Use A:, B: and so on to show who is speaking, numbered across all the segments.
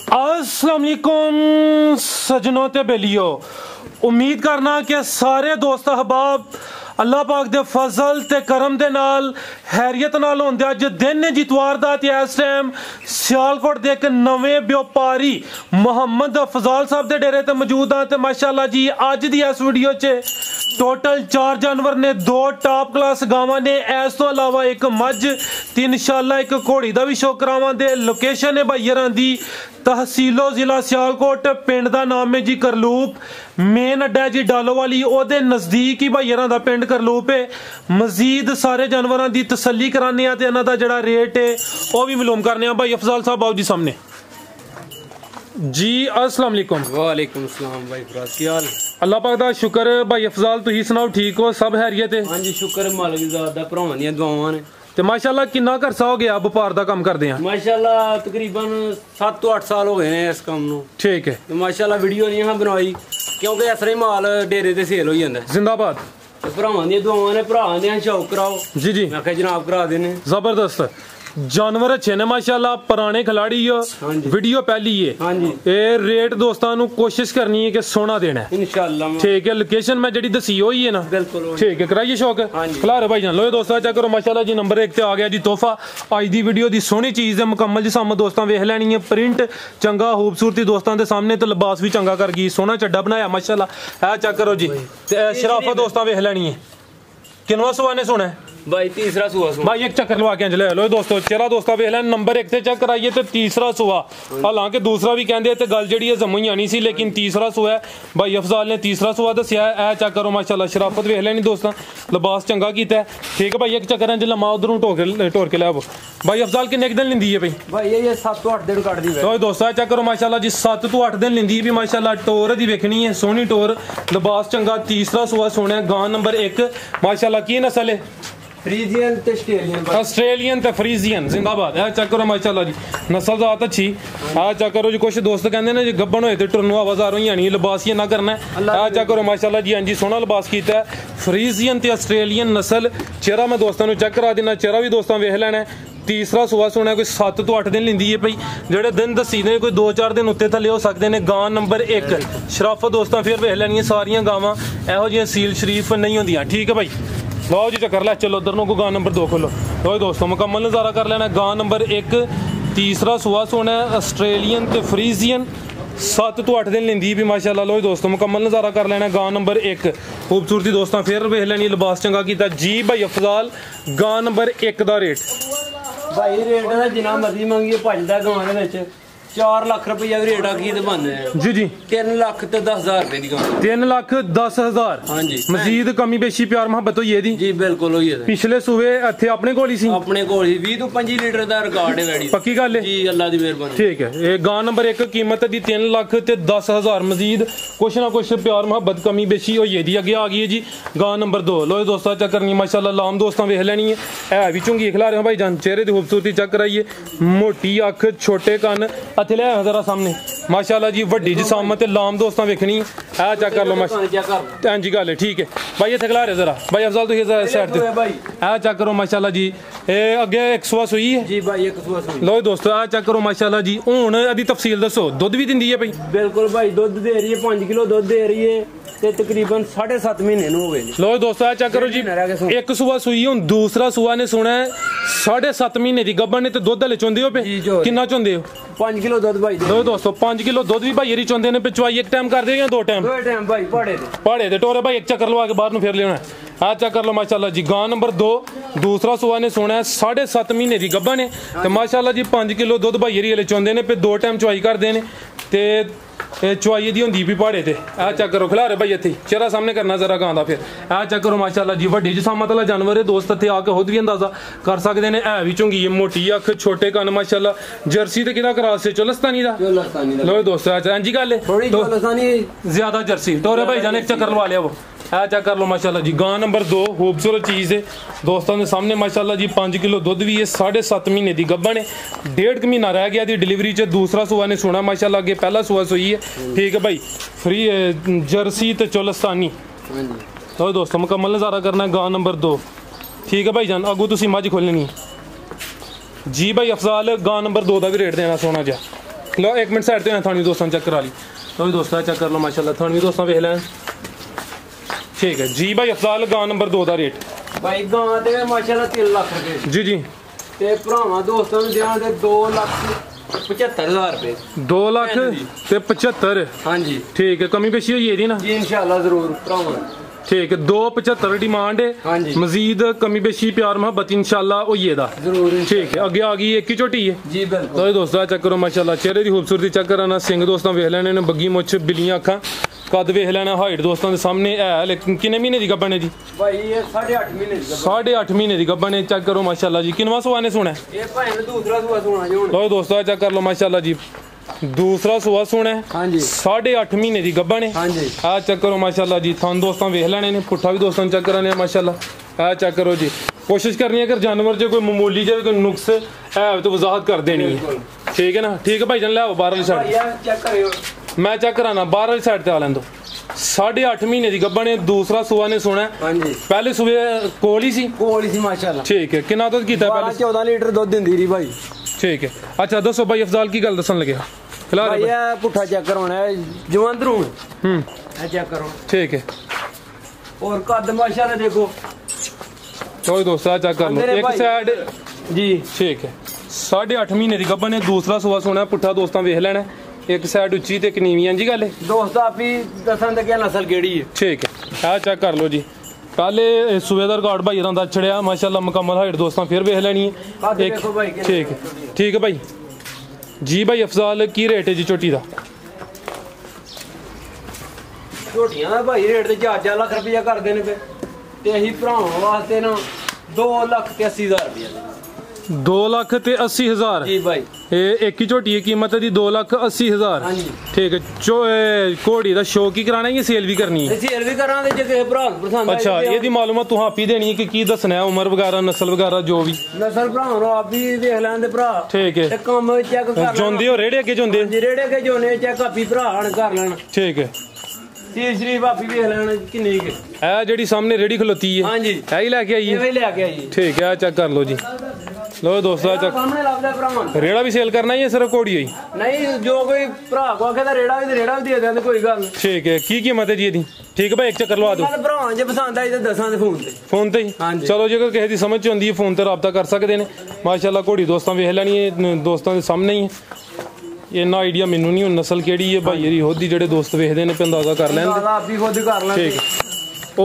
A: अस्सलाम वालेकुम सजनों ते बेलियो, उम्मीद करना कि सारे दोस्त अहबाब अल्लाह पाक दे फजल ते करम दे नाल हैरियत नाल होंदे। अज दिन है जितवार दा ते इस टाइम सियालकोट दे एक नवे व्यापारी मोहम्मद अफजाल साहब दे डेरे ते मौजूद हाँ। ते माशाअल्लाह जी अज दी इस वीडियो च टोटल 4 जानवर ने, 2 टॉप क्लास गावां ने, इस तो अलावा एक मझ ते इंशाअल्लाह एक घोड़ी दा भी शो करावांगे। लोकेशन है भाईयरां दी तहसीलो जिला सियालकोट, पिंड दा नाम है जी करलूप, मेन अड्डा है जी डालोवाली, ओदे नजदीक ही भाईयरां दा पिंड करलूप है। मजीद सारे जानवरां दी तसल्ली कराने ते इन्हां दा जिहड़ा रेट है वह भी मालूम करने। भाई अफजाल साहब आओ जी सामने जी। अस्सलाम वालेकुम।
B: वालेकुम सलाम भाई फराज, की हाल?
A: अल्लाह पाक दा शुक्र। भाई अफजाल तुसीं सुनाओ, ठीक हो? सब हैरियत है?
B: हाँ जी शुक्र मालिक दी ज़ात दा, भरावां दी दुआवां ने।
A: ते माशाअल्लाह किन्ना करसा हो गया व्यापार दा काम करदे हैं?
B: माशाअल्लाह तकरीबन 7 तो 8 साल हो गए ने इस काम नूं।
A: ठीक है।
B: ते माशाअल्लाह वीडियो नहीं हां बनाई क्योंकि इस तरह माल डेरे ते सेल हो जांदा।
A: जिंदाबाद।
B: ते भरावां दी दुआवां ने, भरावां दे शौक कराओ।
A: जी जी,
B: मैं कहा जनाब करा देने।
A: जबरदस्त जानवर अच्छे ने माशाअल्लाह, पुराने खिलाड़ी हो।
B: हाँ जी।
A: वीडियो पहली है।
B: हाँ जी।
A: ये रेट दोस्तों कोशिश करनी है कि सोना देना है
B: इंशाअल्लाह।
A: ठीक है। लोकेशन मैं जी दसी हुई है ना,
B: बिल्कुल
A: ठीक है। कराइए शौक।
B: हाँ जी।
A: खिला रहे भाई जान लो दोस्तों, चेक करो माशाअल्लाह जी। नंबर 1 ते आ गया जी तोहफा। अज दी वीडियो दी सोहनी चीज़ है, मुकम्मल जी सामने दोस्तों वेख लैनी है। प्रिंट चंगा, खूबसूरती दोस्तों के सामने, तो लिबास भी चंगा कर गई, सोहना चड्डा बनाया माशाअल्लाह है। चेक करो जी, शराफत दोस्तों वेख लैनी है। किनवा सुआ ने सोना है
B: भाई? तीसरा सुआ
A: भाई, एक चक्कर लवा के ले लो दोस्तों। चेहरा दोस्तों वेख लैन, नंबर 1 से चेक कराइए तो तीसरा सुआ। हालांकि दूसरा भी कहते तो गल जी जम्मू ही आनी सी, लेकिन तीसरा सुआ है। भाई अफजाल ने तीसरा सुआ दसिया है। चेक करो माशाअल्लाह, शराफत वेख लैनी दोस्तों, लिबास चंगा किया है। ठीक है भाई, एक चक्कर है लम्मा उधरों टोर के लै। भाई अफजाल किन्ने दिन लेंदी है भाई?
B: भाई ये 7 तो 8 दिन कट दी है
A: दोस्तों। चेक करो माशाअल्लाह जी, 7 तो 8 दिन लेंदी भी माशाअल्लाह। टोर दी वेखनी है, सोहनी टोर, लिबास चंगा, तीसरा सुआ सोना है। गां नंबर 1 माशाअल्लाह। की नस्ल है?
B: फ्रीजियन ते
A: ऑस्ट्रेलियन ते फ्रीजियन, जिंदाबाद। है चेक करो माशाअल्लाह जी, नस्ल ज़ात अच्छी। है चेक करो जी, कुछ दोस्त कहते हैं ना जी गब्बन होए तो टुरनू आवाज़ार होई जानी, लिबास ही ना करना है। चेक करो माशाअल्लाह जी, हाँ जी सोहना लिबास किया है। फ्रीजियन ते ऑस्ट्रेलियन नस्ल। चेहरा मैं दोस्तों चेक करा देना, चेहरा भी दोस्तों वेख लेना है। तीसरा सुआ सोना है, कोई 7 तो 8 दिन लेंदी है भाई। जेडे दिन दसी ने कोई 2-4 दिन उत्ते थले हो सकते हैं। गां नंबर 1 शराफत दोस्तों फिर वेख लैनी है। सारियां गावां एहो जिहियां सील शरीफ नहीं होंदियां। ठीक है भाई, लो जी चक्कर लै चलो उधर को। गां नंबर 2 खोलो। लो दोस्तों मुकम्मल नज़ारा कर लेना। गां नंबर 1 तीसरा सुआ सोना है, ऑस्ट्रेलियन ते फ्रीजियन, 7 तो 8 दिन लेंदी भी माशाअल्लाह। लो दोस्तों मुकम्मल नज़ारा कर लेना। गां नंबर 1 खूबसूरती दोस्तों फिर वेख लैनी, लिबास चंगा किया जी। भाई अफजाल गां नंबर 1 का रेट?
B: भाई रेट का जिन्ना मर्जी मंगिए भजदा गां दे विच 4 लाख रुपया भी रेट आखी बनने
A: जी जी।
B: 3 लाख ते 10,000 रुपए दी गां।
A: 3 लाख 10,000।
B: हाँ जी।
A: मजीद कमी बेशी प्यार मोहब्बत होई दी?
B: जी बिल्कुल होई है।
A: पिछले सूबे इत्थे अपने कोल ही सी?
B: अपने कोल ही 20 तो 25 लीटर दा रिकॉर्ड है वैडी।
A: पक्की गल है
B: जी, अल्लाह दी मेहरबानी।
A: ठीक है। ये गां नंबर 1 कीमत दी 3 लाख ते 10,000। मजीद कुछ ना कुछ प्यार मोहब्बत कमी बेशी होई दी। अगे आ गई है जी गां नंबर 2। लो दोस्तों चेक करनी माशाअल्लाह, लाम दोस्तों वेख लैनी है भी चुंगी खिला रहे हो भाई जान। चेहरे की खूबसूरती चेक कराइए, मोटी अख, छोटे कन, हथे ले जरा सामने माशाअल्लाह जी। वड्डी जिसामत लाम दोस्तों वेखनी है। चेक कर लो माशाअल्लाह, हां जी गल है। ठीक है भाई, इत्थे खिला रहे जरा भाई अफजाल तुसीं साइड ते है। चेक करो माशाअल्लाह जी, ए अगे 1 सुआ सूई है
B: जी भाई, 1 सुआ सूई।
A: लो दोस्तों आ चेक करो माशाअल्लाह जी। हुण इहदी तफसील दसो, दुध भी दिंदी है भाई?
B: बिल्कुल भाई, दुध दे रही है 5 किलो दुध दे रही है ते तकरीबन 7.5 महीने हो गए।
A: लो दोस्तों चेक करो जी, 1 सुआ सूई, हुण दूसरा सुआ ने सुना है 7.5 महीने की गब्बन ने। ते दुध हले चोंदे हो पे? किन्ना चोंदे हो?
B: 5 किलो दुध भाई।
A: लो दोस्तों 5 किलो दुध भी भाई यरी चोंदे ने। पे चवाई एक टाइम कर दे या 2 टाइम?
B: 2 टाइम भाई।
A: पहाड़े ते टोरे भाई, एक चक्कर लवा के बाहर नु फिर लेना। आ चेक कर लो माशाअल्लाह जी। गां नंबर 2 दूसरा सुआ ने सोना है, 7.5 महीने की गब्बन है। ते माशाअल्लाह जी 5 किलो दुध भाई यरी हले चोंदे ने। पे 2 टाइम चवाई करते हैं ते चवाई दी होंदी भी पहाड़े ते। आ चेक करो खिला रहे भाई इत्थे चेहरा सामने करना जरा गां दा। फिर आ चेक करो माशाअल्लाह जी, वड्डी जिसामत वाला जानवर है दोस्त। इत्थे आके खुद भी अंदाजा कर सकते हैं। है भी चुंगी है, मोटी अख, छोटे कन माशाअल्लाह। जर्सी ते किदा क्रॉस से? चोलस्तानी दा। लो दोस्तों हां जी गल है, ज्यादा जर्सी टोरे भाई जाने एक चक्कर लवा लिया वो। है चेक कर लो माशाअल्लाह जी। गां नंबर 2 खूबसूरत चीज़ है दोस्तों के सामने माशाअल्लाह जी। 5 किलो दुध भी है, 7.5 महीने की गब्बन है। 1.5 महीना रह गया दी डिलीवरी च। दूसरा सुआ ने सोना माशाअल्लाह, अगे पहला सुआ सोई है। ठीक है भाई, फ्री जर्सी तो चोलस्तानी। तो दोस्तों मुकम्मल नज़ारा करना है गां नंबर 2। ठीक है भाई जान, अगू तुसी मझ खोलनी जी। भाई अफजाल गां नंबर 2 का भी रेट देना सोना जा। लो एक मिनट साइड ते थानी दोस्तों चेक करा ली। लो दोस्तों चेक कर लो माशाल्लाह थानी दोस्तों वेख लैन। ठीक है जी भाई अफजाल गां नंबर 2 दा रेट
B: भाई गां ते माशाल्लाह 3 लाख रुपए
A: जी जी
B: ते भरावां दोस्तों ਨੂੰ ਦਿਆਂ ਦੇ 2,75,000 रुपए
A: 2 लाख ते 75।
B: हाँ जी
A: ठीक है कमी पेशी होई एदी ना
B: जी इंशाल्लाह जरूर भरावां
A: ठीक है 2,75 डिमांड है।
B: हाँ जी
A: मजीद कमी पेशी प्यार मोहब्बत इंशाल्लाह होई एदा
B: जरूर
A: ठीक है अगे आ गई एक ही झोटी है
B: जी बिल्कुल।
A: तो दोस्तों चेक करो माशाल्लाह चेहरे की खूबसूरती चेक कराना सिंह दोस्तों वेख लेने ने बग्गी मुछ बिलियां अखां कद वेख लेना हाइट दोस्तों के सामने है लेकिन किन्ने महीने की गब्बन है जी
B: भाई ये 8.5 महीने की
A: 8.5 महीने की गब्बन है चेक करो माशाल्लाह जी किनवा सुआ ने सुना है
B: ये भाई ने दूसरा सुआ सुना जी हुण
A: लो दोस्तों चेक कर लो माशाल्लाह जी दूसरा सुआ सुना है
B: हाँ जी
A: 8.5 महीने की गब्बन है
B: हाँ जी
A: आ चेक करो माशाल्लाह जी थान दोस्तों वेख लेने ने पुट्ठा भी दोस्तों चेक कराने माशाल्लाह आ चेक करो जी कोशिश करनी है अगर जानवर जो कोई मामूली जो कोई नुक्स है तो वजाहत कर देनी है ठीक है ना ठीक है भाई जान ले बाहर वाली साइड
B: भैया चेक करियो
A: मैं चेक कराना बाहर वाली साइड ते आ लें दो 8.5 महीने की गब्बन है दूसरा सुआ ने सुना है
B: हाँ जी
A: पहले सुबह कोल ही सी
B: कोल सी माशाल्लाह
A: ठीक है कितना दुध कीता पहले
B: 14 लीटर दूध दिंदी रही भाई
A: ठीक है अच्छा दसो भाई अफजाल की गल दसन लगे फिलहाल
B: भाई ये पुट्ठा चेक करवाना है जवंदरू में ये चेक करो
A: ठीक है
B: और कद माशाल्लाह देखो
A: तो दोस्तों चेक कर लो
B: मेरे
A: एक
B: भाई।
A: साइड
B: जी
A: ठीक है 8.5 महीने की गब्बन है दूसरा सुआ सुना है पुट्ठा दोस्तों वेख लेना है एक साइड उच्ची ते एक नीवी जी गल है
B: दोस्त आप ही दसन क्या नस्ल केड़ी है
A: ठीक है आ चेक कर लो जी पहले सुबेदार गार्ड भाई दा छड़िया माशाल्लाह मुकम्मल हाइट दोस्तों फिर वेख लेनी है
B: कद देखो भाई
A: ठीक है भाई जी भाई अफजाल की रेट है जी झोटी दा
B: झोटियां दा भाई रेट ते 4 लाख रुपया कर देने पे ते अही भरावां वास्ते ना 2,80,000 रुपया
A: 2,80,000
B: जी भाई
A: एक ही झोटी की कीमत है जी 2,80,000
B: हाँ जी
A: ठीक है घोड़ी का शो की कराना है या सेल भी करनी है
B: सेल भी करा दे जे किसे भरा ਨੂੰ पसंद
A: अच्छा ये मालूमात तू आप ही देनी है कि की दसना है उम्र वगैरह नस्ल वगैरह जो भी
B: नस्ल भरावां ਨੂੰ आप ही देख ਲੈਂਦੇ ਭਰਾ
A: ठीक है
B: ਤੇ ਕੰਮ ਚੈੱਕ ਕਰ ਲੈਣ
A: जोंदे हो रेड़े अगे जोंदे
B: ਜੀ ਰੇੜੇ ਕੇ ਜੋਨੇ ਚੈੱਕ ਆਪੀ ਭਰਾ ਹਣ ਕਰ ਲੈਣ
A: ठीक है
B: ਸੀਲ ਸ਼ਰੀਫ ਆਪੀ ਵੇਖ ਲੈਣ ਕਿੰਨੀ ਕਿ
A: ए जेडी सामने रेड़ी खलोती है
B: हाँ जी
A: है ही लेके आई है
B: ਇਹ ਲੈ ਕੇ ਆਈ
A: ठीक है चेक कर लो जी लो दोस्तों चेक
B: ਸਾਹਮਣੇ ਲੱਭਦਾ ਭਰਾਵਾਂ ਨੂੰ।
A: रेड़ा भी सेल करना है या सिर्फ घोड़ी हुई
B: ਨਹੀਂ ਜੋ ਕੋਈ ਭਰਾ ਕੋ ਆਖੇ ਤਾਂ ਰੇੜਾ ਵੀ ਦੇ ਦਿੰਦੇ ਕੋਈ ਗੱਲ ਨਹੀਂ
A: ठीक है की कीमत है जी ਇਹਦੀ ठीक है भाई एक चक्कर लवा दो
B: ਨਾਲ ਭਰਾਵਾਂ ਜੇ ਪਸੰਦ ਆਈ ਤਾਂ ਦੱਸਾਂ ਦੇ ਫੋਨ ਤੇ
A: फोन ते ही
B: हाँ जी।
A: चलो जेकर किसी की समझ आती है फोन ते राबता कर सकते हैं माशाल्लाह घोड़ी दोस्तों वेख लैनी है दोस्तों के सामने ही है इन्ना आइडिया मैनू नहीं नस्ल केड़ी है भाई जी होदी जेडे दोस्त वेखदे ने अंदाजा कर लैन
B: ਦਾਦਾ ਆਪੀ ਖੁਦ ਕਰ ਲੈਂਦੇ
A: ठीक है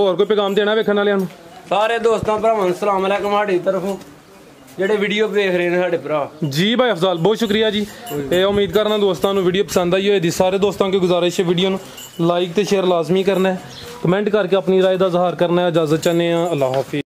A: और कोई पैगाम देना वेखण वालियां नूं
B: ਸਾਰੇ ਦੋਸਤਾਂ ਭਰਾਵਾਂ ਨੂੰ ਸਲਾਮ ਅਲੈਕਮ ਸਾਡੀ ਤਰਫੋਂ ਜਿਹੜੇ ਵੀਡੀਓ ਵੇਖ ਰਹੇ ਨੇ ਸਾਡੇ ਭਰਾ
A: जी भाई अफजाल बहुत शुक्रिया जी उम्मीद करना दोस्तों को वीडियो पसंद आई होगी सारे दोस्तों की गुजारिश है वीडियो लाइक तो शेयर लाजमी करना है कमेंट करके अपनी राय का इजहार करना है इजाजत चाहते हैं अल्लाह हाफिज़।